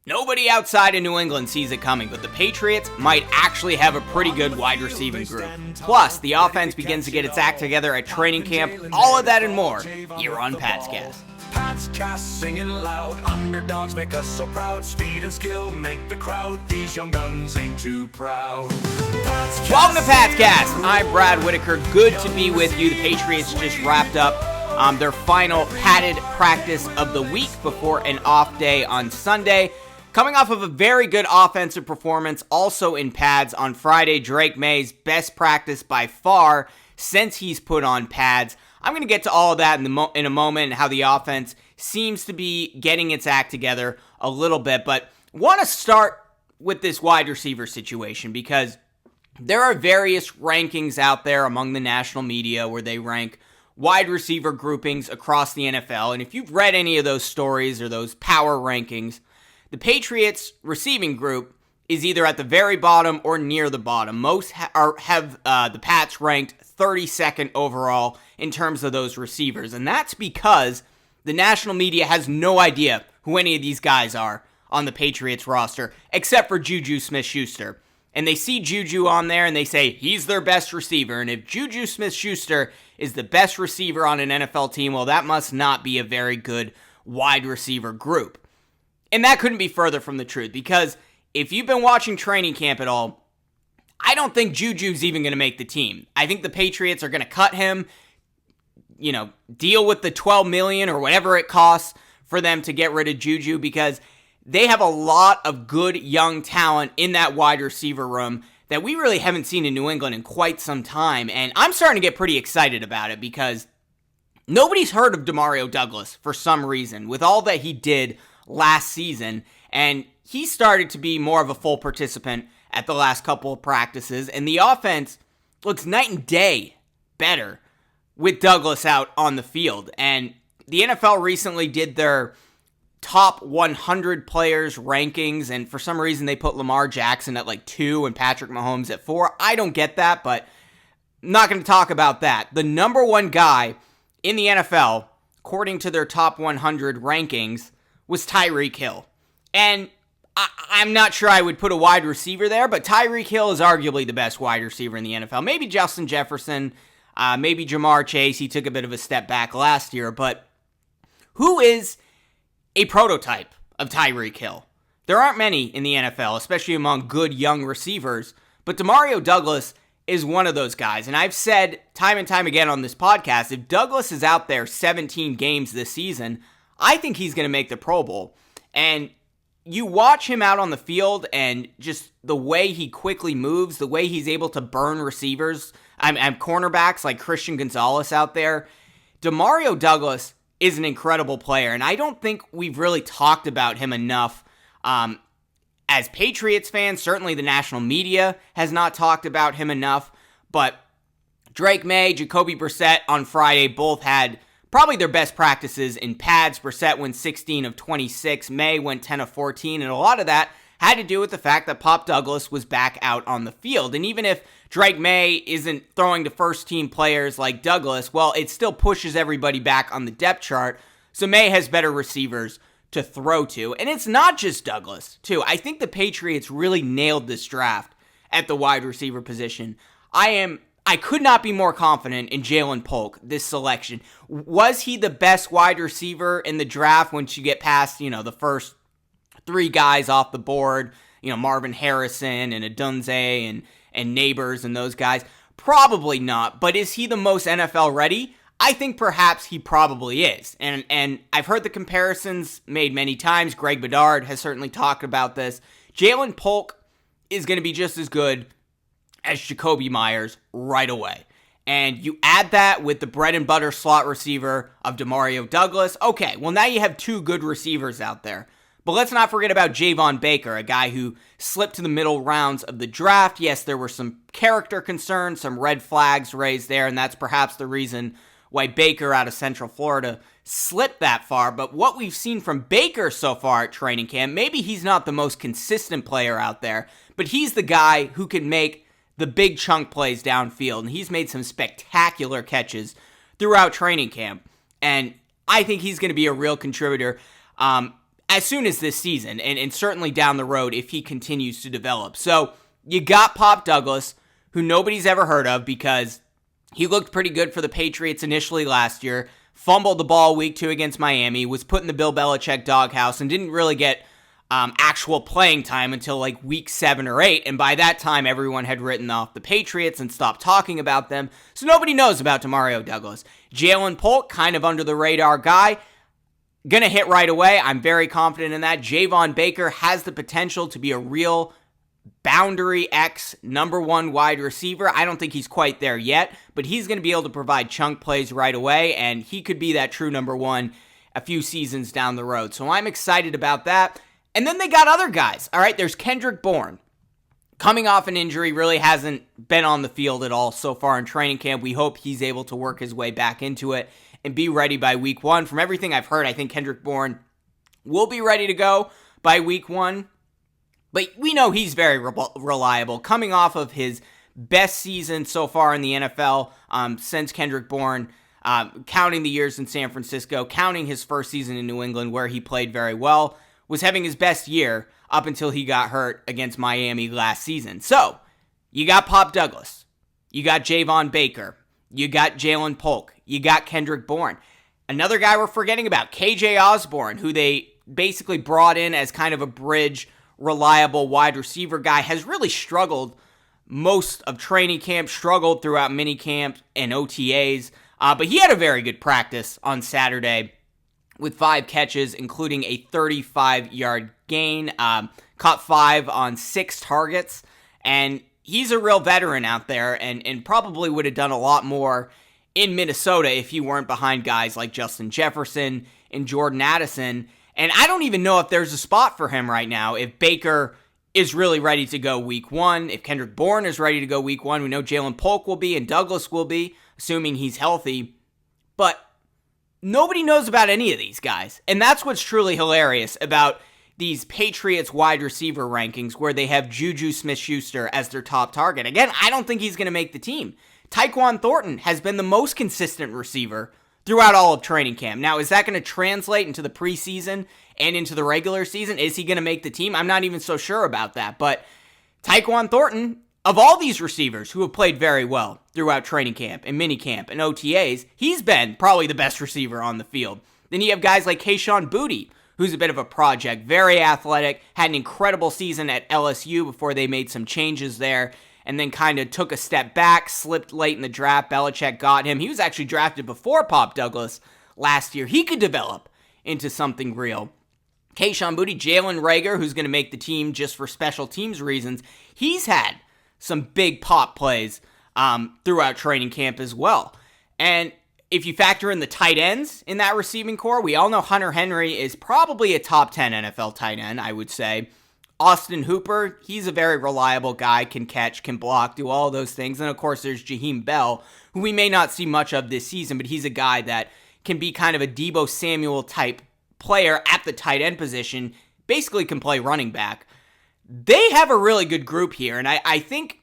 Nobody outside of New England sees it coming, but the Patriots might actually have a pretty good wide receiving group. Plus, the offense begins to get its act together at training camp. All of that and more here on Pat's Cast. Pat's Cast, singing loud. Underdogs make us so proud. Speed and skill make the crowd. These young guns ain't too proud. Welcome to Pat's Cast. I'm Brad Whitaker. Good to be with you. The Patriots just wrapped up their final padded practice of the week before an off day on Sunday. Coming off of a very good offensive performance, also in pads on Friday, Drake Maye's best practice by far since he's put on pads. I'm going to get to all of that in a moment and how the offense seems to be getting its act together a little bit. But want to start with this wide receiver situation because there are various rankings out there among the national media where they rank wide receiver groupings across the NFL. And if you've read any of those stories or those power rankings, the Patriots receiving group is either at the very bottom or near the bottom. Most have the Pats ranked 32nd overall in terms of those receivers. And that's because the national media has no idea who any of these guys are on the Patriots roster, except for Juju Smith-Schuster. And they see Juju on there and they say he's their best receiver. And if Juju Smith-Schuster is the best receiver on an NFL team, well, that must not be a very good wide receiver group. And that couldn't be further from the truth, because if you've been watching training camp at all, I don't think Juju's even going to make the team. I think the Patriots are going to cut him, deal with the $12 million or whatever it costs for them to get rid of Juju, because they have a lot of good young talent in that wide receiver room that we really haven't seen in New England in quite some time. And I'm starting to get pretty excited about it because nobody's heard of Demario Douglas for some reason with all that he did last season, and he started to be more of a full participant at the last couple of practices, and the offense looks night and day better with Douglas out on the field. And the NFL recently did their top 100 players rankings, and for some reason they put Lamar Jackson at 2 and Patrick Mahomes at 4. I don't get that, but I'm not going to talk about that. The number one guy in the NFL, according to their top 100 rankings, was Tyreek Hill. And I'm not sure I would put a wide receiver there, but Tyreek Hill is arguably the best wide receiver in the NFL. Maybe Justin Jefferson, maybe Jamar Chase. He took a bit of a step back last year, but who is a prototype of Tyreek Hill? There aren't many in the NFL, especially among good young receivers, but Demario Douglas is one of those guys. And I've said time and time again on this podcast, if Douglas is out there 17 games this season, I think he's going to make the Pro Bowl. And you watch him out on the field and just the way he quickly moves, the way he's able to burn receivers, cornerbacks like Christian Gonzalez out there. Demario Douglas is an incredible player, and I don't think we've really talked about him enough as Patriots fans. Certainly the national media has not talked about him enough, but Drake Maye, Jacoby Brissett on Friday both had probably their best practices in pads. Brissett went 16 of 26. Maye went 10 of 14. And a lot of that had to do with the fact that Pop Douglas was back out on the field. And even if Drake Maye isn't throwing to first-team players like Douglas, well, it still pushes everybody back on the depth chart. So Maye has better receivers to throw to. And it's not just Douglas, too. I think the Patriots really nailed this draft at the wide receiver position. I could not be more confident in Jalen Polk, this selection. Was he the best wide receiver in the draft once you get past, the first 3 guys off the board, Marvin Harrison and Adunze and Neighbors and those guys? Probably not, but is he the most NFL ready? I think perhaps he probably is. And I've heard the comparisons made many times. Greg Bedard has certainly talked about this. Jalen Polk is going to be just as good as Jacoby Myers right away. And you add that with the bread and butter slot receiver of Demario Douglas. Okay, well now you have 2 good receivers out there. But let's not forget about Javon Baker, a guy who slipped to the middle rounds of the draft. Yes, there were some character concerns, some red flags raised there, and that's perhaps the reason why Baker out of Central Florida slipped that far. But what we've seen from Baker so far at training camp, maybe he's not the most consistent player out there, but he's the guy who can make the big chunk plays downfield, and he's made some spectacular catches throughout training camp, and I think he's going to be a real contributor. as soon as this season, and certainly down the road if he continues to develop. So you got Pop Douglas, who nobody's ever heard of because he looked pretty good for the Patriots initially last year, fumbled the ball week 2 against Miami, was put in the Bill Belichick doghouse, and didn't really get actual playing time until like week 7 or 8, and by that time everyone had written off the Patriots and stopped talking about them, so nobody knows about Demario Douglas. Jalen Polk, kind of under the radar guy, gonna hit right away. I'm very confident in that. Javon Baker has the potential to be a real boundary X number 1 wide receiver. I don't think he's quite there yet, but he's gonna be able to provide chunk plays right away, and he could be that true number 1 a few seasons down the road, so I'm excited about that. And then they got other guys. All right, there's Kendrick Bourne. Coming off an injury, really hasn't been on the field at all so far in training camp. We hope he's able to work his way back into it and be ready by week 1. From everything I've heard, I think Kendrick Bourne will be ready to go by week 1. But we know he's very reliable. Coming off of his best season so far in the NFL since Kendrick Bourne, counting the years in San Francisco, counting his first season in New England where he played very well, was having his best year up until he got hurt against Miami last season. So, you got Pop Douglas, you got Javon Baker, you got Jalen Polk, you got Kendrick Bourne. Another guy we're forgetting about, KJ Osborne, who they basically brought in as kind of a bridge, reliable wide receiver guy, has really struggled most of training camp, struggled throughout minicamp and OTAs, but he had a very good practice on Saturday with 5 catches, including a 35-yard gain, caught 5 on 6 targets, and he's a real veteran out there, and probably would have done a lot more in Minnesota if he weren't behind guys like Justin Jefferson and Jordan Addison, and I don't even know if there's a spot for him right now. If Baker is really ready to go week 1, if Kendrick Bourne is ready to go week 1, we know Jalen Polk will be, and Douglas will be, assuming he's healthy, but nobody knows about any of these guys, and that's what's truly hilarious about these Patriots wide receiver rankings where they have Juju Smith-Schuster as their top target. Again, I don't think he's going to make the team. Tyquan Thornton has been the most consistent receiver throughout all of training camp. Now, is that going to translate into the preseason and into the regular season? Is he going to make the team? I'm not even so sure about that, but Tyquan Thornton, of all these receivers who have played very well throughout training camp and minicamp and OTAs, he's been probably the best receiver on the field. Then you have guys like Kayshon Boutte, who's a bit of a project, very athletic, had an incredible season at LSU before they made some changes there, and then kind of took a step back, slipped late in the draft. Belichick got him. He was actually drafted before Pop Douglas last year. He could develop into something real. Kayshon Boutte, Jalen Reagor, who's going to make the team just for special teams reasons, he's had some big pop plays throughout training camp as well. And if you factor in the tight ends in that receiving core, we all know Hunter Henry is probably a top 10 NFL tight end, I would say. Austin Hooper, he's a very reliable guy, can catch, can block, do all those things. And of course, there's Jaheim Bell, who we may not see much of this season, but he's a guy that can be kind of a Deebo Samuel type player at the tight end position, basically can play running back. They have a really good group here, and I think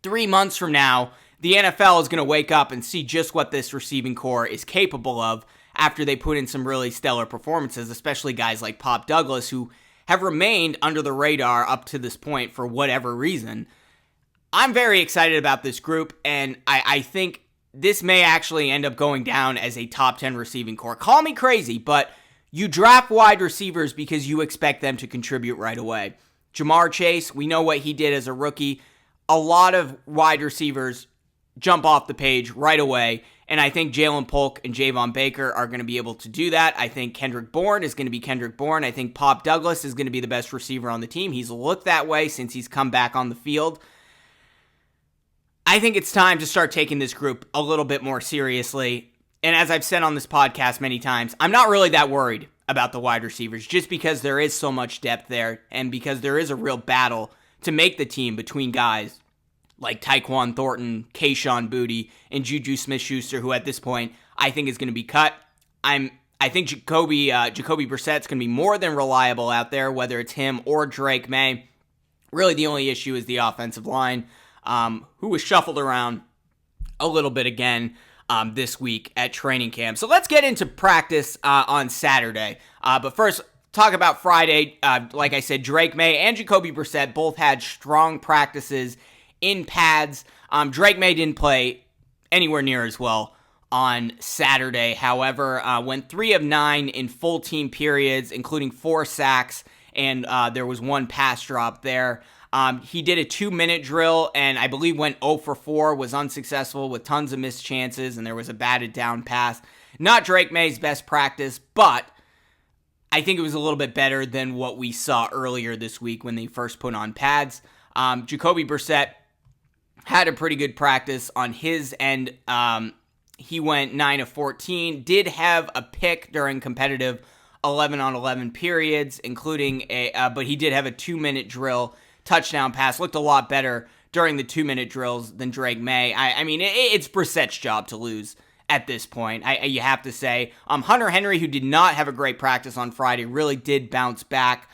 3 months from now, the NFL is going to wake up and see just what this receiving core is capable of after they put in some really stellar performances, especially guys like Pop Douglas, who have remained under the radar up to this point for whatever reason. I'm very excited about this group, and I think this may actually end up going down as a top 10 receiving core. Call me crazy, but you draft wide receivers because you expect them to contribute right away. Jamar Chase, we know what he did as a rookie. A lot of wide receivers jump off the page right away, and I think Jalen Polk and Javon Baker are going to be able to do that. I think Kendrick Bourne is going to be Kendrick Bourne. I think Pop Douglas is going to be the best receiver on the team. He's looked that way since he's come back on the field. I think it's time to start taking this group a little bit more seriously, and as I've said on this podcast many times, I'm not really that worried about the wide receivers just because there is so much depth there and because there is a real battle to make the team between guys like Tyquan Thornton, Kayshon Boutte, and Juju Smith-Schuster, who at this point I think is going to be cut. I think Jacoby Brissett's going to be more than reliable out there, whether it's him or Drake May. Really the only issue is the offensive line, who was shuffled around a little bit again this week at training camp. So let's get into practice on Saturday. But first, talk about Friday. Like I said, Drake May and Jacoby Brissett both had strong practices in pads. Drake May didn't play anywhere near as well on Saturday. However, went 3 of 9 in full team periods, including 4 sacks, and there was 1 pass drop there. He did a 2-minute drill, and I believe went 0 for 4, was unsuccessful with tons of missed chances, and there was a batted down pass. Not Drake May's best practice, but I think it was a little bit better than what we saw earlier this week when they first put on pads. Jacoby Brissett had a pretty good practice on his end. He went 9 of 14, did have a pick during competitive 11-on-11 periods, including but he did have a 2-minute drill touchdown pass. Looked a lot better during the 2-minute drills than Drake May. I mean, it's Brissett's job to lose at this point, you have to say. Hunter Henry, who did not have a great practice on Friday, really did bounce back,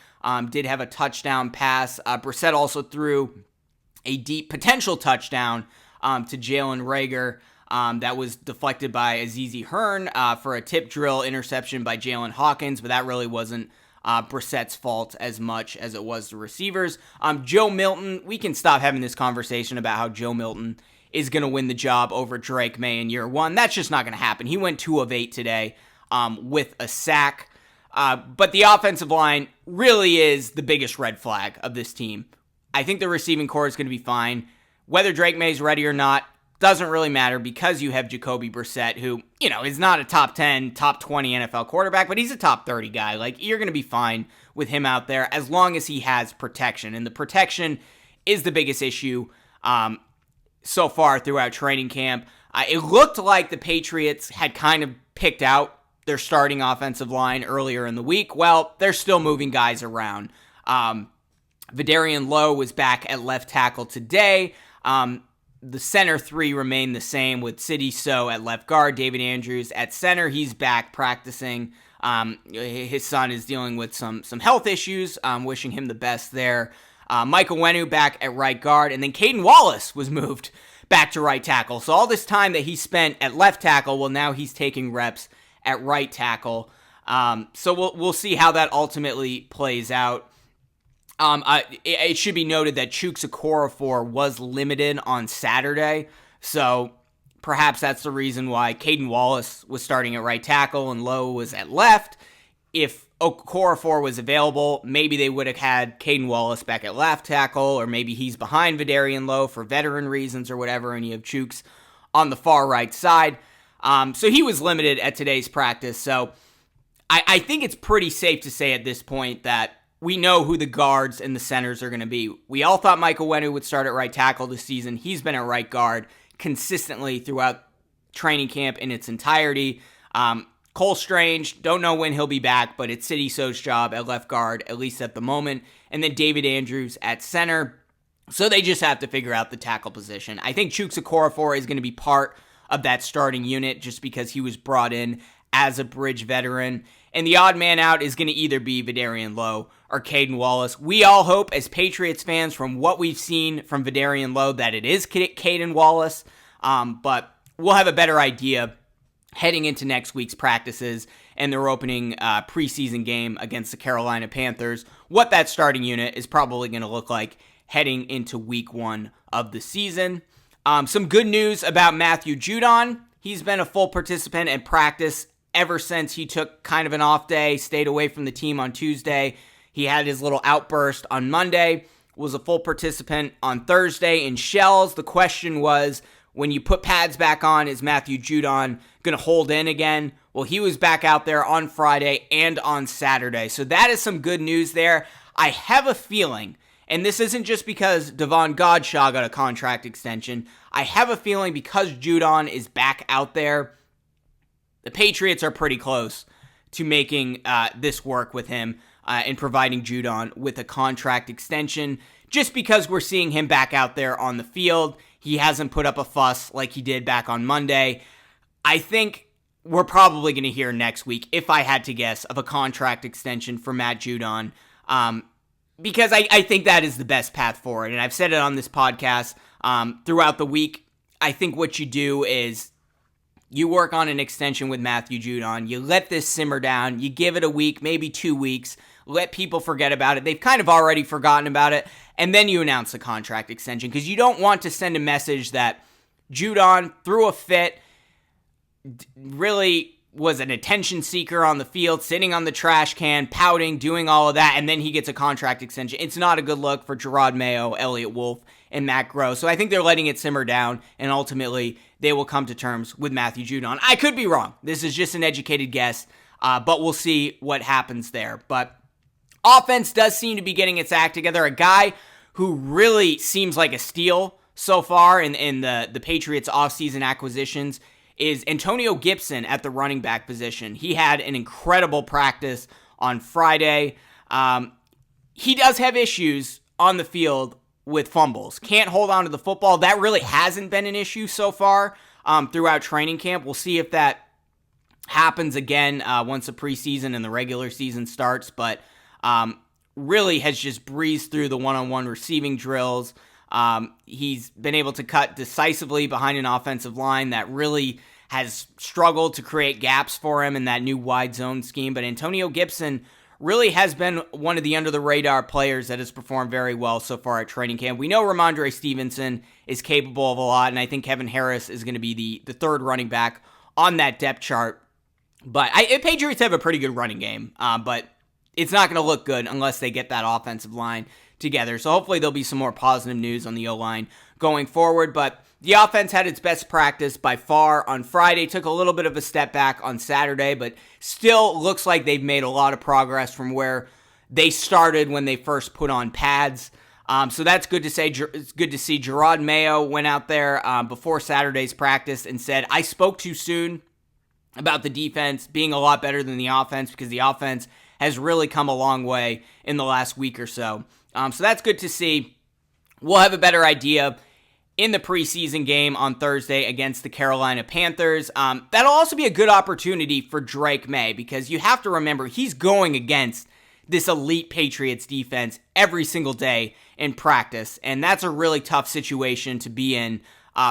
did have a touchdown pass. Brissett also threw a deep potential touchdown to Jalen Reagor that was deflected by Azizi Hearn for a tip drill interception by Jalen Hawkins, but that really wasn't Brissett's fault as much as it was the receivers. Joe Milton, we can stop having this conversation about how Joe Milton is going to win the job over Drake May in year 1. That's just not going to happen. He went 2 of 8 today with a sack. But the offensive line really is the biggest red flag of this team. I think the receiving core is going to be fine. Whether Drake May's ready or not doesn't really matter because you have Jacoby Brissett, who, is not a top 10, top 20 NFL quarterback, but he's a top 30 guy. Like, you're going to be fine with him out there as long as he has protection. And the protection is the biggest issue so far throughout training camp. It looked like the Patriots had kind of picked out their starting offensive line earlier in the week. Well, they're still moving guys around. Vidarian Lowe was back at left tackle today. The center 3 remained the same with Sidney So at left guard, David Andrews at center. He's back practicing. His son is dealing with some health issues. Wishing him the best there. Michael Wenu back at right guard, and then Caden Wallace was moved back to right tackle. So all this time that he spent at left tackle, well, now he's taking reps at right tackle. So we'll see how that ultimately plays out. It should be noted that Chuks Okorafor was limited on Saturday, so perhaps that's the reason why Caden Wallace was starting at right tackle and Lowe was at left. If Okorafor was available, maybe they would have had Caden Wallace back at left tackle, or maybe he's behind Vidarian Lowe for veteran reasons or whatever, and you have Chuks on the far right side. So he was limited at today's practice. So I think it's pretty safe to say at this point that we know who the guards and the centers are going to be. We all thought Michael Wenu would start at right tackle this season. He's been at right guard consistently throughout training camp in its entirety. Cole Strange, don't know when he'll be back, but it's Sidney So's job at left guard, at least at the moment. And then David Andrews at center. So they just have to figure out the tackle position. I think Chuks Okorafor is going to be part of that starting unit just because he was brought in as a bridge veteran. And the odd man out is going to either be Vidarian Lowe or Caden Wallace. We all hope, as Patriots fans, from what we've seen from Vidarian Lowe, that it is Caden Wallace. But we'll have a better idea heading into next week's practices and their opening preseason game against the Carolina Panthers, what that starting unit is probably going to look like heading into week 1 of the season. Some good news about Matthew Judon. He's been a full participant in practice ever since he took kind of an off day, stayed away from the team on Tuesday. He had his little outburst on Monday, was a full participant on Thursday in shells. The question was, when you put pads back on, is Matthew Judon going to hold in again? Well, he was back out there on Friday and on Saturday. So that is some good news there. I have a feeling, and this isn't just because Devon Godshaw got a contract extension. I have a feeling because Judon is back out there, the Patriots are pretty close to making this work with him and providing Judon with a contract extension. Just because we're seeing him back out there on the field, he hasn't put up a fuss like he did back on Monday. I think we're probably going to hear next week, if I had to guess, of a contract extension for Matt Judon. Because I think that is the best path forward. And I've said it on this podcast throughout the week. I think what you do is you work on an extension with Matthew Judon. You let this simmer down. You give it a week, maybe 2 weeks. let people forget about it. They've kind of already forgotten about it, and then you announce the contract extension because you don't want to send a message that Judon threw a fit, really was an attention seeker on the field, sitting on the trash can, pouting, doing all of that, and then he gets a contract extension. It's not a good look for Gerard Mayo, Elliott Wolf, and Matt Groh. So I think they're letting it simmer down, and ultimately they will come to terms with Matthew Judon. I could be wrong. This is just an educated guess, but we'll see what happens there. But offense does seem to be getting its act together. A guy who really seems like a steal so far in the Patriots offseason acquisitions is Antonio Gibson at the running back position. He had an incredible practice on Friday. He does have issues on the field with fumbles. Can't hold on to the football. That really hasn't been an issue so far throughout training camp. We'll see if that happens again once the preseason and the regular season starts, but really has just breezed through the one-on-one receiving drills. He's been able to cut decisively behind an offensive line that really has struggled to create gaps for him in that new wide zone scheme. But Antonio Gibson really has been one of the under-the-radar players that has performed very well so far at training camp. We know Ramondre Stevenson is capable of a lot, and I think Kevin Harris is going to be the third running back on that depth chart. But Patriots have a pretty good running game, but it's not going to look good unless they get that offensive line together. So hopefully there'll be some more positive news on the O-line going forward. But the offense had its best practice by far on Friday. Took a little bit of a step back on Saturday, but still looks like they've made a lot of progress from where they started when they first put on pads. So that's good to say. It's good to see. Gerard Mayo went out there before Saturday's practice and said, I spoke too soon about the defense being a lot better than the offense because the offense has really come a long way in the last week or so. So that's good to see. We'll have a better idea in the preseason game on Thursday against the Carolina Panthers. That'll also be a good opportunity for Drake May because you have to remember he's going against this elite Patriots defense every single day in practice, and that's a really tough situation to be in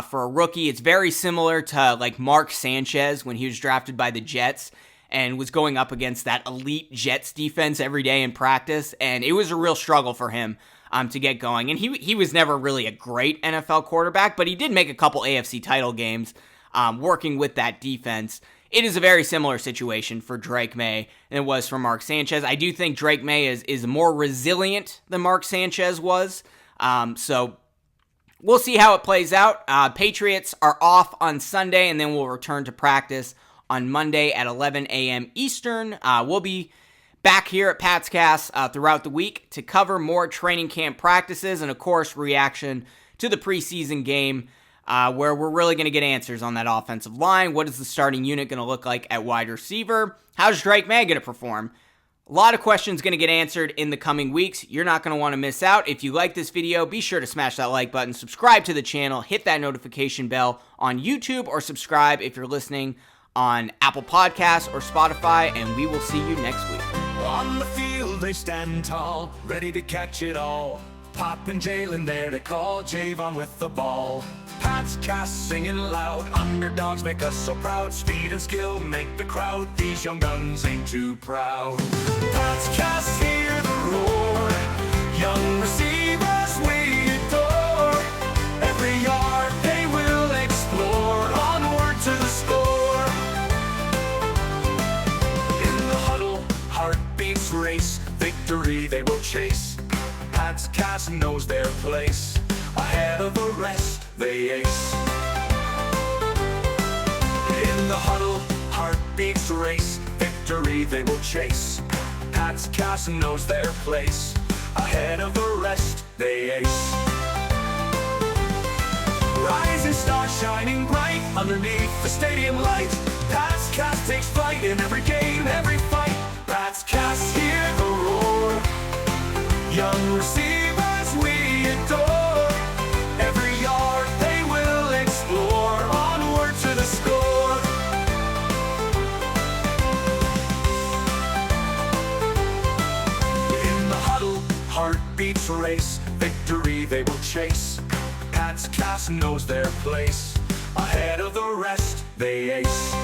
for a rookie. It's very similar to like Mark Sanchez when he was drafted by the Jets and was going up against that elite Jets defense every day in practice, and it was a real struggle for him to get going. And he was never really a great NFL quarterback, but he did make a couple AFC title games working with that defense. It is a very similar situation for Drake May than it was for Mark Sanchez. I do think Drake May is more resilient than Mark Sanchez was, so we'll see how it plays out. Patriots are off on Sunday, and then we'll return to practice on Monday at 11 a.m. Eastern. We'll be back here at Pat's Cast throughout the week to cover more training camp practices and, of course, reaction to the preseason game where we're really going to get answers on that offensive line. What is the starting unit going to look like at wide receiver? How's Drake May going to perform? A lot of questions going to get answered in the coming weeks. You're not going to want to miss out. If you like this video, be sure to smash that like button, subscribe to the channel, hit that notification bell on YouTube, or subscribe if you're listening on Apple Podcasts or Spotify, and we will see you next week. On the field they stand tall, ready to catch it all. Pop and Jalen there to call, Javon with the ball. Pat's Cast singing loud, underdogs make us so proud. Speed and skill make the crowd, these young guns ain't too proud. Pat's Cast hear the roar, young receivers we adore. Every yard they will explore, onward to the score. In the huddle, heartbeats race, victory they will chase. Pat's Cast knows their place, ahead of the rest they ace. In the huddle, heartbeats race, victory they will chase. Pat's Cast knows their place, ahead of the rest they ace. Rising star shining bright underneath the stadium light. Pat's Cast takes flight in every game, every fight. Pat's Cast hear the roar, young receivers we adore. Every yard they will explore, onward to the score. In the huddle, heartbeats race, victory they will chase. Pat's Cast knows their place, ahead of the rest they ace.